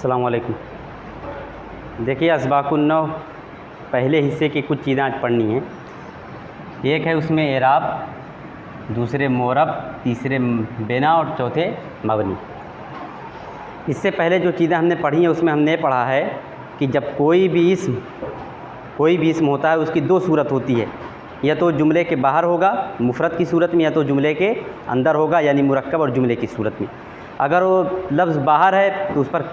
अस्सलाम वालेकुम। देखिए अस्बाकुन्नव पहले हिस्से की कुछ चीज़ें आज पढ़नी हैं। एक है उसमें एराब, दूसरे मोरब, तीसरे बेना और चौथे मबनी। इससे पहले जो चीज़ें हमने पढ़ी हैं उसमें हमने पढ़ा है कि जब कोई भी इसम होता है उसकी दो सूरत होती है, या तो जुमले के बाहर होगा मुफरद की सूरत में, या तो जुमले के अंदर होगा यानी मुरक्कब और जुमले की सूरत में। अगर वो लफ्ज़ बाहर है तो उस पर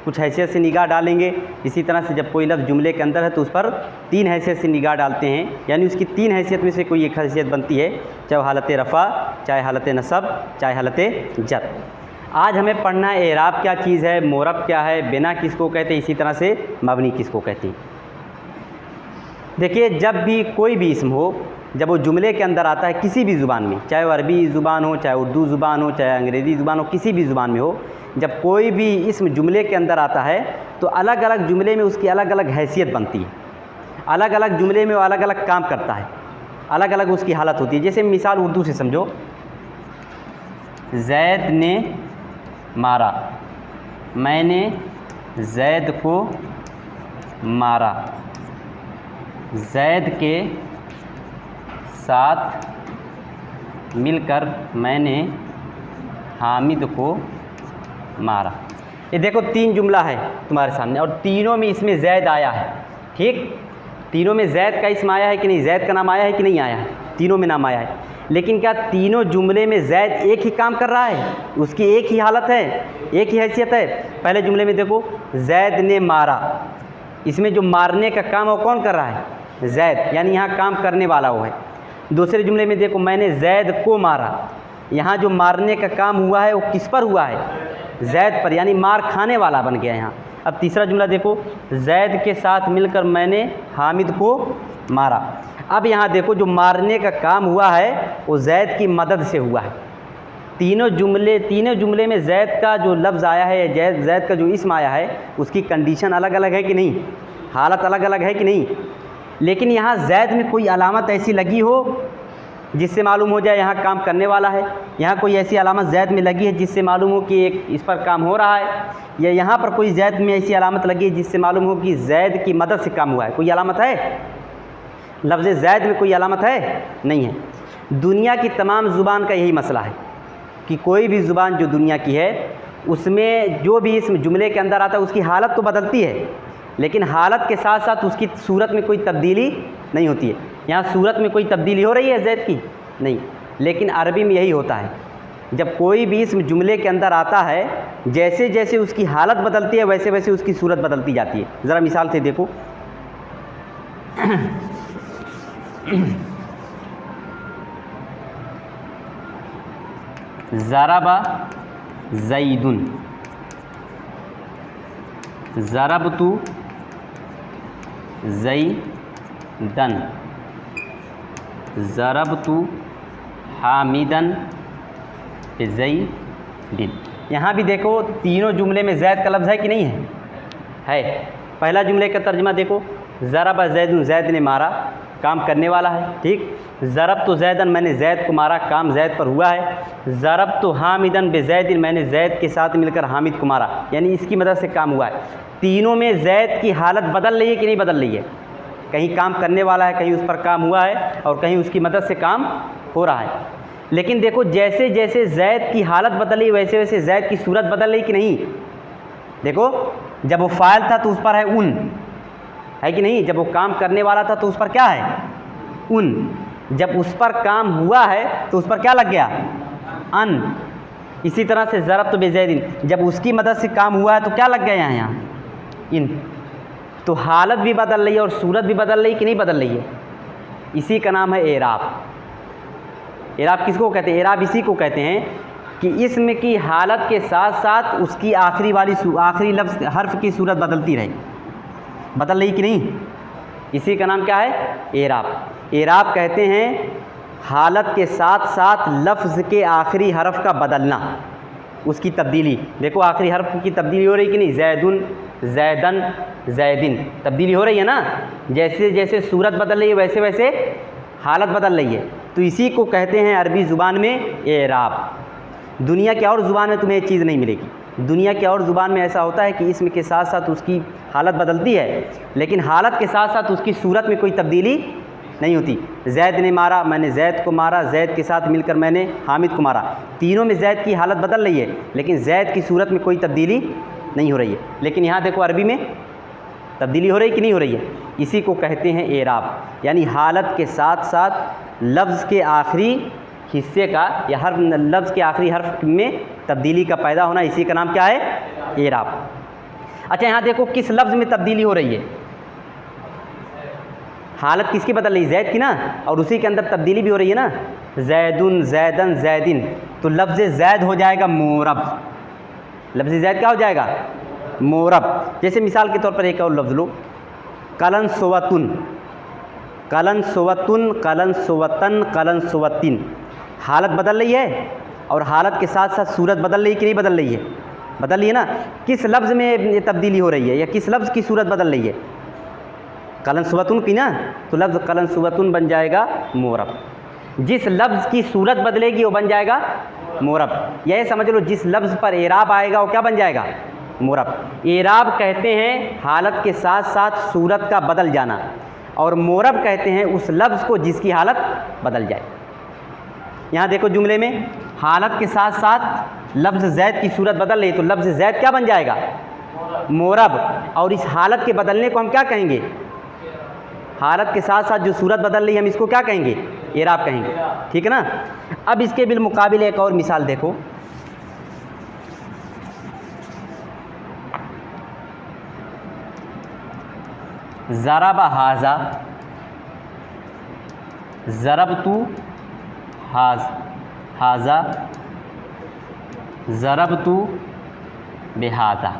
कुछ हैसियत से निगाह डालेंगे। इसी तरह से जब कोई लफ्ज़ जुमले के अंदर है तो उस पर तीन हैसियत से निगाह डालते हैं, यानी उसकी तीन हैसियत में से कोई एक हैसियत बनती है, चाहे हालत रफ़ा, चाहे हालत नसब, चाहे हालत जर। आज हमें पढ़ना है एराब क्या चीज़ है, मोरब क्या है, बिना किसको कहते हैं, इसी तरह से मबनी किसको कहते हैं। देखिए जब भी कोई भी इसम हो, जब वो जुमले के अंदर आता है किसी भी ज़ुबान में, चाहे वो अरबी ज़ुबान हो, चाहे उर्दू ज़ुबान हो, चाहे अंग्रेज़ी ज़ुबान हो, किसी भी ज़ुबान में हो, जब कोई भी इसम जुमले के अंदर आता है तो अलग अलग जुमले में उसकी अलग अलग हैसियत बनती है। अलग अलग जुमले में वो अलग अलग काम करता है, अलग अलग उसकी हालत होती है। जैसे मिसाल उर्दू से समझो, ज़ैद ने मारा, मैंने ज़ैद को मारा, ज़ैद के साथ मिलकर मैंने हामिद को मारा। ये देखो तीन जुमला है तुम्हारे सामने और तीनों में इसमें ज़ैद आया है। ठीक, तीनों में ज़ैद का इसम आया है कि नहीं, ज़ैद का नाम आया है कि नहीं आया है, तीनों में नाम आया है। लेकिन क्या तीनों जुमले में ज़ैद एक ही काम कर रहा है, उसकी एक ही हालत है, एक ही हैसियत है? पहले जुमले में देखो ज़ैद ने मारा, इसमें जो मारने का काम वो कौन कर रहा है, ज़ैद, यानी यहाँ काम करने वाला वो है। दूसरे जुमले में देखो मैंने ज़ैद को मारा, यहाँ जो मारने का काम हुआ है वो किस पर हुआ है, ज़ैद पर, यानी मार खाने वाला बन गया यहाँ। अब तीसरा जुमला देखो, ज़ैद के साथ मिलकर मैंने हामिद को मारा। अब यहाँ देखो जो मारने का काम हुआ है वो ज़ैद की मदद से हुआ है। तीनों जुमले में ज़ैद का जो लफ्ज़ आया है, ज़ैद का जो इसम आया है, उसकी कंडीशन अलग अलग है कि नहीं, हालत अलग अलग है कि नहीं। लेकिन यहाँ ज़ैद में कोई अलामत ऐसी लगी हो जिससे मालूम हो जाए यहाँ काम करने वाला है, यहाँ कोई ऐसी अलामत ज़ैद में लगी है जिससे मालूम हो कि एक इस पर काम हो रहा है, या यहाँ पर कोई ज़ैद में ऐसी अलामत लगी है जिससे मालूम हो कि ज़ैद की मदद से काम हुआ है। कोई अलामत है? लफ्ज़ ज़ैद में कोई अलामत है? नहीं है। दुनिया की तमाम ज़ुबान का यही मसला है कि कोई भी ज़ुबान जो दुनिया की है उसमें जो भी इसम जुमले के अंदर आता है उसकी हालत तो बदलती है, लेकिन हालत के साथ साथ उसकी सूरत में कोई तब्दीली नहीं होती है। यहाँ सूरत में कोई तब्दीली हो रही है ज़ैद की? नहीं। लेकिन अरबी में यही होता है, जब कोई भी इसम जुमले के अंदर आता है, जैसे जैसे उसकी हालत बदलती है वैसे वैसे उसकी सूरत बदलती जाती है। ज़रा मिसाल से देखो, ज़रबा ज़ैदुन, ज़रबतु ज़ैदन, ज़रबतु हामिदन ज़ैदिन। यहाँ भी देखो तीनों जुमले में ज़ैद का लफ्ज़ है कि नहीं है? है। पहला जुमले का तर्जुमा देखो, ज़रबा ज़ैदुन, ज़ैद ने मारा, काम करने वाला है। ठीक, ज़रब तो ज़ैदन, मैंने ज़ैद को मारा, काम ज़ैद पर हुआ है। ज़रब तो हामिदन बेज़ैदिन, मैंने ज़ैद के साथ मिलकर हामिद को मारा, यानी इसकी मदद से काम हुआ है। तीनों में ज़ैद की हालत बदल रही है कि नहीं बदल रही है? कहीं काम करने वाला है, कहीं उस पर काम हुआ है और कहीं उसकी मदद से काम हो रहा है। लेकिन देखो जैसे जैसे ज़ैद की हालत बदली वैसे वैसे ज़ैद की सूरत बदल रही कि नहीं? देखो जब वो फ़ाइल था तो उस पर है उन, है कि नहीं? जब वो काम करने वाला था तो उस पर क्या है, उन। जब उस पर काम हुआ है तो उस पर क्या लग गया, अन। इसी तरह से ज़रब तो बेज़ैदिन, जब उसकी मदद से काम हुआ है तो क्या लग गया यहाँ, इन। तो हालत भी बदल रही है और सूरत भी बदल रही कि नहीं बदल रही है? इसी का नाम है एराब। एराब किसको कहते हैं? एराब इसी को कहते हैं कि इसम की हालत के साथ साथ उसकी आखिरी लफ्ज़ हर्फ की सूरत बदलती रहे, बदल रही कि नहीं? इसी का नाम क्या है, एराब। एराब कहते हैं हालत के साथ साथ लफ्ज़ के आखिरी हर्फ का बदलना, उसकी तब्दीली। देखो आखिरी हर्फ की तब्दीली हो रही कि नहीं, ज़ैदुन, ज़ैदन, ज़ैदिन, तब्दीली हो रही है ना। जैसे जैसे सूरत बदल रही है वैसे वैसे हालत बदल रही है। तो इसी को कहते हैं अरबी ज़ुबान में एराब। दुनिया की और ज़ुबान में तुम्हें ये चीज़ नहीं मिलेगी। दुनिया की और ज़ुबान में ऐसा होता है कि इसम के साथ साथ उसकी हालत बदलती है, लेकिन हालत के साथ साथ उसकी सूरत में कोई तब्दीली नहीं होती। जैद ने मारा, मैंने जैद को मारा, जैद के साथ मिलकर मैंने हामिद को मारा। तीनों में जैद की हालत बदल रही है, लेकिन जैद की सूरत में कोई तब्दीली नहीं हो रही है। लेकिन यहाँ देखो अरबी में तब्दीली हो रही कि नहीं हो रही है। इसी को कहते हैं एराब, यानी हालत के साथ साथ लफ्ज़ के आखिरी हिस्से का या हर लफ्ज़ के आखिरी हर्फ में तब्दीली का पैदा होना, इसी का नाम क्या है? एराब। अच्छा यहाँ देखो किस लफ्ज़ में तब्दीली हो रही है, हालत किसकी बदल रही है? जैद की ना, और उसी के अंदर तब्दीली भी हो रही है ना। जैदुन, जैदन, जैदिन, तो लफ्ज़ जैद हो जाएगा मोरब। लफ्ज़ जैद क्या हो जाएगा? मोरब। जैसे मिसाल के तौर पर एक और लफ्ज़ लो, कलन सोवतुन, कलन सोवतुन, कलन सोवतन, कलन सोवतिन। हालत बदल रही है और हालत के साथ साथ सूरत बदल रही है कि नहीं बदल रही है? बदल रही है ना। किस लफ्ज़ में तब्दीली हो रही है या किस लफ्ज़ की सूरत बदल रही है? कलन सुवतुन की ना, तो लफ्ज़ कलन सुवतुन बन जाएगा मोरब। जिस लफ्ज़ की सूरत बदलेगी वो बन जाएगा मोरब। यह समझ लो जिस लफ्ज़ पर एराब आएगा वो क्या बन जाएगा? मोरब। एराब कहते हैं हालत के साथ साथ सूरत का बदल जाना, और मोरब कहते हैं उस लफ्ज़ को जिसकी हालत बदल जाए। यहाँ देखो जुमले में हालत के साथ साथ लफ्ज़ जैद की सूरत बदल रही, तो लफ्ज़ जैद क्या बन जाएगा? मोरब। और इस हालत के बदलने को हम क्या कहेंगे? हालत के साथ साथ जो सूरत बदल रही है हम इसको क्या कहेंगे? एराब कहेंगे। ठीक है ना। अब इसके बिलमुकाबिल एक और मिसाल देखो, ज़रब हाजा, ज़रबतु हाजा, ज़रबतु बेहाजा।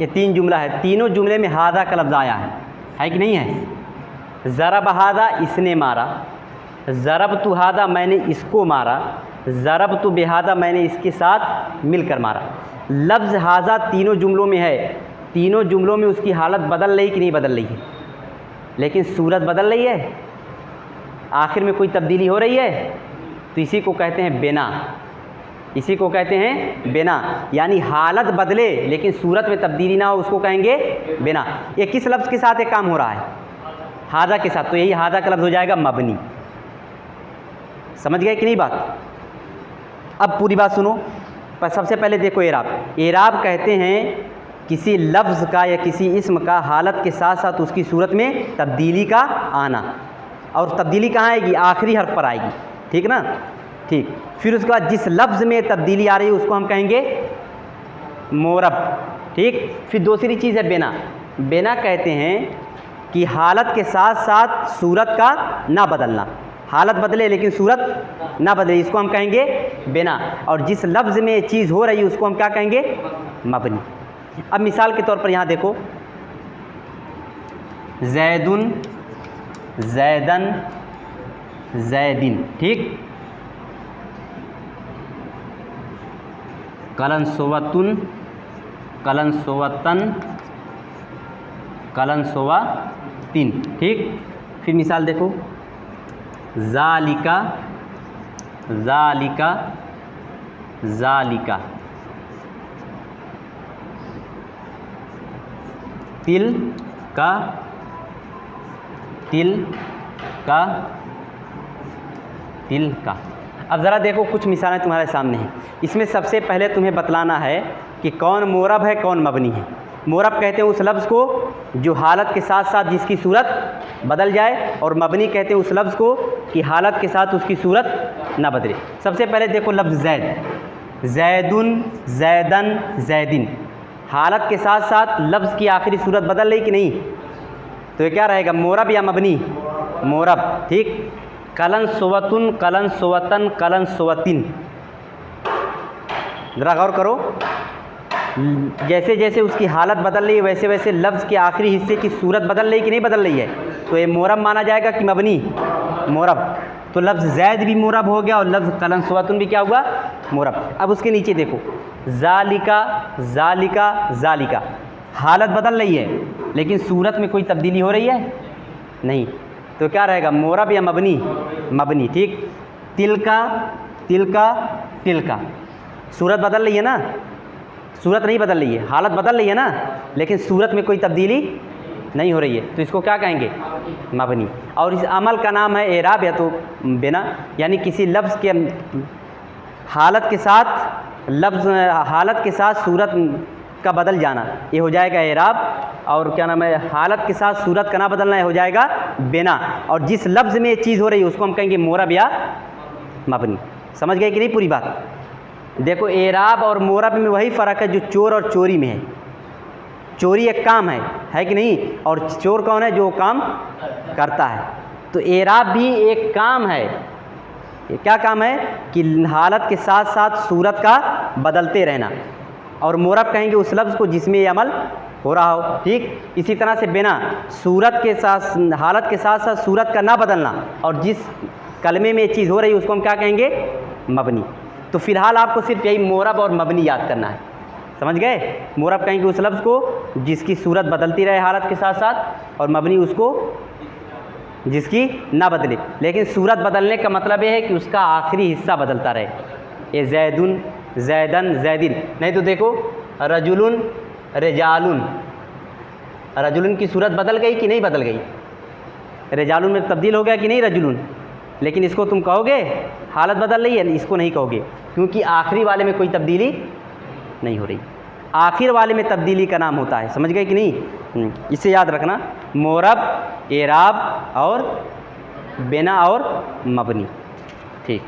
ये तीन जुमला है, तीनों जुमले में हाजा का लफ्ज़ आया है कि नहीं है? ज़रब हादा, इसने मारा। ज़रबतु हादा, मैंने इसको मारा। ज़रबतु बेहादा, मैंने इसके साथ मिलकर मारा। लफ्ज़ हाजा तीनों जुमलों में है, तीनों जुमलों में उसकी हालत बदल रही कि नहीं बदल रही है? लेकिन सूरत बदल रही है, आखिर में कोई तब्दीली हो रही है, तो इसी को कहते हैं बिना। इसी को कहते हैं बिना, यानी हालत बदले लेकिन सूरत में तब्दीली ना हो, उसको कहेंगे बिना। ये किस लफ्ज़ के साथ एक काम हो रहा है? हाजा के साथ, तो यही हाजा का लफ्ज़ हो जाएगा मबनी। समझ गए कि नहीं बात? अब पूरी बात सुनो। पर सबसे पहले देखो एराब। एराब कहते हैं किसी लफ्ज़ का या किसी इस्म का हालत के साथ साथ उसकी सूरत में तब्दीली का आना, और तब्दीली कहाँ आएगी? आखिरी हर्फ पर आएगी। ठीक ना। ठीक, फिर उसके बाद जिस लफ्ज़ में तब्दीली आ रही है उसको हम कहेंगे मोरब। ठीक, फिर दूसरी चीज़ है बिना। बिना कहते हैं कि हालत के साथ साथ सूरत का ना बदलना, हालत बदले लेकिन सूरत ना बदले, इसको हम कहेंगे बिना। और जिस लफ्ज़ में चीज़ हो रही है उसको हम क्या कहेंगे? मबनी। अब मिसाल के तौर पर यहाँ देखो, जैदुन, जैदन, जैदिन। ठीक, कलन सोवतुन, कलन सोवतन, कलन सोवतिन। ठीक, फिर मिसाल देखो, ज़ालिका, ज़ालिका, ज़ालिका। तिल का, तिल का, तिल का। अब ज़रा देखो कुछ मिसालें तुम्हारे सामने हैं। इसमें सबसे पहले तुम्हें बतलाना है कि कौन मोरब है कौन मबनी है। मोरब कहते हैं उस लफ्ज़ को जो हालत के साथ साथ जिसकी सूरत बदल जाए, और मबनी कहते हैं उस लफ्ज़ को कि हालत के साथ उसकी सूरत ना बदले। सबसे पहले देखो लफ्ज़ जैद, जैदुन, जैदन, जैदिन। हालत के साथ साथ लफ्ज़ की आखिरी सूरत बदल रही कि नहीं? तो ये क्या रहेगा? मोरब या मबनी? मोरब। ठीक, कलन सोवतुन, कलन सोवतन, कलन सोवतिन। ज़रा गौर करो, जैसे जैसे उसकी हालत बदल रही है वैसे वैसे लफ्ज़ के आखिरी हिस्से की सूरत बदल रही कि नहीं बदल रही है? तो ये मोरब माना जाएगा कि मबनी? मोरब। तो लफ्ज़ जैद भी मोरब हो गया और लफ्ज़ कलन सोवतुन भी क्या हुआ? मोरब। अब उसके नीचे देखो, ज़ालिका, ज़ालिका, ज़ालिका। हालत बदल रही है लेकिन सूरत में कोई तब्दीली हो रही है नहीं, तो क्या रहेगा? मोरब या मबनी? मबनी। ठीक, तिलका, तिलका, तिलका। सूरत बदल रही है ना, सूरत नहीं बदल रही है, हालत बदल रही है ना, लेकिन सूरत में कोई तब्दीली नहीं हो रही है, तो इसको क्या कहेंगे? मबनी। और इस अमल का नाम है एराब या तो बिना, यानी किसी लफ्ज़ के हालत के साथ सूरत का बदल जाना, ये हो जाएगा एराब। और क्या नाम है, हालत के साथ सूरत का ना बदलना, ये हो जाएगा बिना। और जिस लफ्ज़ में ये चीज़ हो रही है उसको हम कहेंगे मोरब या मबनी। समझ गए कि नहीं पूरी बात? देखो, एराब और मोरब में वही फ़र्क है जो चोर और चोरी में है। चोरी एक काम है कि नहीं, और चोर कौन है? जो काम करता है। तो एराब भी एक काम है। ये क्या काम है? कि हालत के साथ साथ सूरत का बदलते रहना। और मोरब कहेंगे उस लफ्ज़ को जिसमें ये अमल हो रहा हो। ठीक इसी तरह से बिना, सूरत के साथ, हालत के साथ साथ सूरत का ना बदलना, और जिस कलमे में ये चीज़ हो रही है उसको हम क्या कहेंगे? मबनी। तो फ़िलहाल आपको सिर्फ यही मोरब और मबनी याद करना है। समझ गए? मोरब कहेंगे उस लफ्ज़ को जिसकी सूरत बदलती रहे हालत के साथ साथ, और मबनी उसको जिसकी ना बदले। लेकिन सूरत बदलने का मतलब ये है कि उसका आखिरी हिस्सा बदलता रहे। ये जैदुन, जैदन, जैदिन। नहीं तो देखो, रजुलुन, रेजालुन। रजुलुन की सूरत बदल गई कि नहीं बदल गई? रेजालुन में तब्दील हो गया कि नहीं रजुलुन? लेकिन इसको तुम कहोगे हालत बदल रही है, इसको नहीं कहोगे, क्योंकि आखिरी वाले में कोई तब्दीली नहीं हो रही। आखिर वाले में तब्दीली का नाम होता है। समझ गए कि नहीं? इसे याद रखना, मोरब, एराब और बिना और मबनी। ठीक।